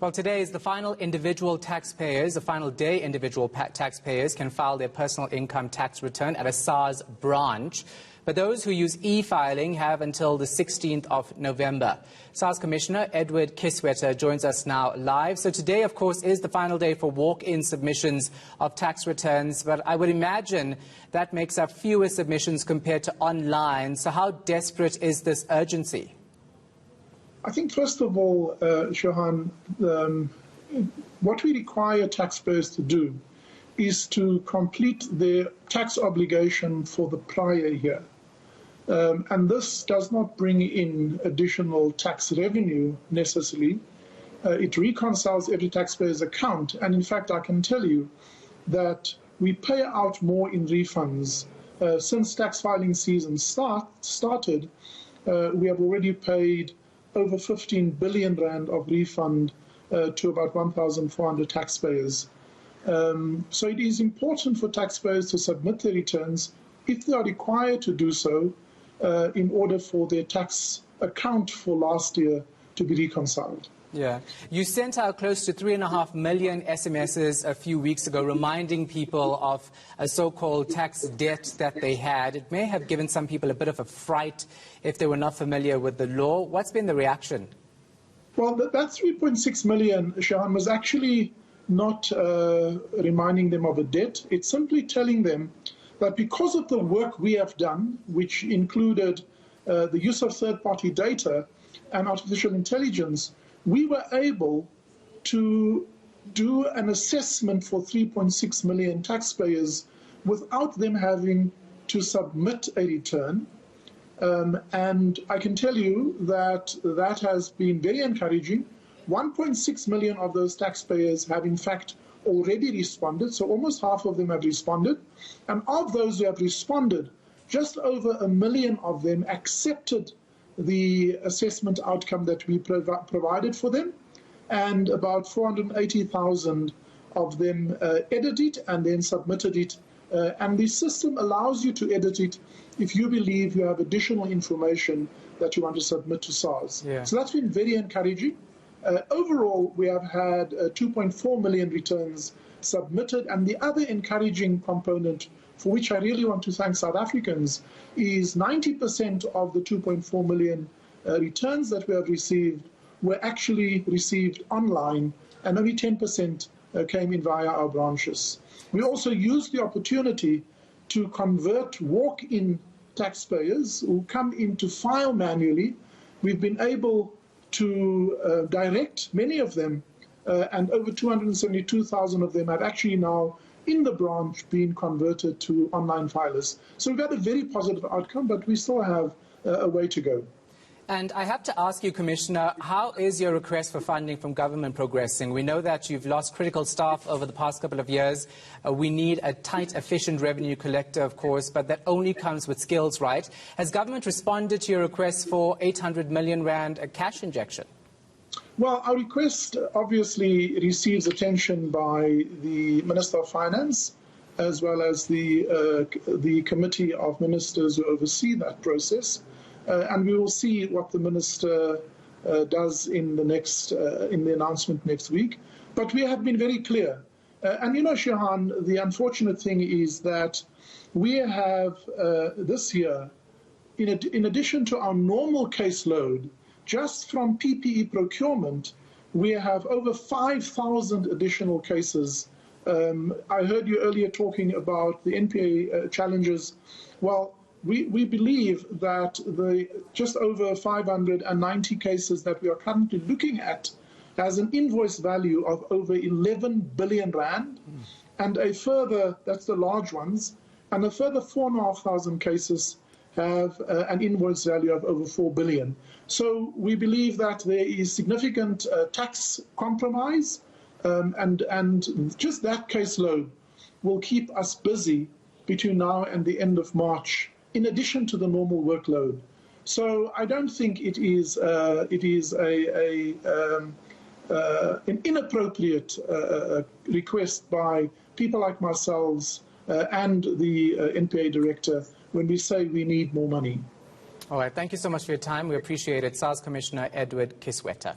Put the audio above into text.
Well, today is the final day individual taxpayers can file their personal income tax return at a SARS branch. But those who use e-filing have until the 16th of November. SARS Commissioner Edward Kieswetter joins us now live. So today, of course, is the final day for walk-in submissions of tax returns. But I would imagine that makes up fewer submissions compared to online. So how desperate is this urgency? I think, first of all, Shahan, what we require taxpayers to do is to complete their tax obligation for the prior year. And this does not bring in additional tax revenue necessarily. It reconciles every taxpayer's account. And in fact, I can tell you that we pay out more in refunds. Since tax filing season started, we have already paid over 15 billion rand of refund to about 1,400 taxpayers. So it is important for taxpayers to submit their returns if they are required to do so in order for their tax account for last year to be reconciled. Yeah. You sent out close to 3.5 million SMSs a few weeks ago reminding people of a so-called tax debt that they had. It may have given some people a bit of a fright if they were not familiar with the law. What's been the reaction? Well, that 3.6 million, Shahan, was actually not reminding them of a debt. It's simply telling them that because of the work we have done, which included the use of third-party data and artificial intelligence, we were able to do an assessment for 3.6 million taxpayers without them having to submit a return. And I can tell you that that has been very encouraging. 1.6 million of those taxpayers have in fact already responded, so almost half of them have responded. And of those who have responded, just over 1 million of them accepted the assessment outcome that we provided for them, and about 480,000 of them edited it and then submitted it. And the system allows you to edit it if you believe you have additional information that you want to submit to SARS. Yeah. So that's been very encouraging. Overall, we have had 2.4 million returns submitted, and the other encouraging component, for which I really want to thank South Africans, is 90% of the 2.4 million returns that we have received were actually received online, and only 10% came in via our branches. We also used the opportunity to convert walk-in taxpayers who come in to file manually. We've been able to direct many of them, and over 272,000 of them have actually now in the branch being converted to online filers. So we've had a very positive outcome, but we still have a way to go. And I have to ask you, Commissioner, how is your request for funding from government progressing? We know that you've lost critical staff over the past couple of years. We need a tight, efficient revenue collector, of course, but that only comes with skills, right? Has government responded to your request for 800 million rand a cash injection? Well, our request obviously receives attention by the Minister of Finance, as well as the Committee of Ministers who oversee that process. And we will see what the Minister does in the announcement next week. But we have been very clear. And you know, Shahan, the unfortunate thing is that we have this year, in addition to our normal caseload, just from PPE procurement, we have over 5,000 additional cases. I heard you earlier talking about the eNCA challenges. Well, we believe that the just over 590 cases that we are currently looking at has an invoice value of over 11 billion rand, and a further, that's the large ones, and a further 4,500 cases have an invoice value of over 4 billion. So we believe that there is significant tax compromise, and just that caseload will keep us busy between now and the end of March, in addition to the normal workload. So I don't think it is an inappropriate request by people like myself and the NPA director when we say we need more money. All right. Thank you so much for your time. We appreciate it. SARS Commissioner Edward Kieswetter.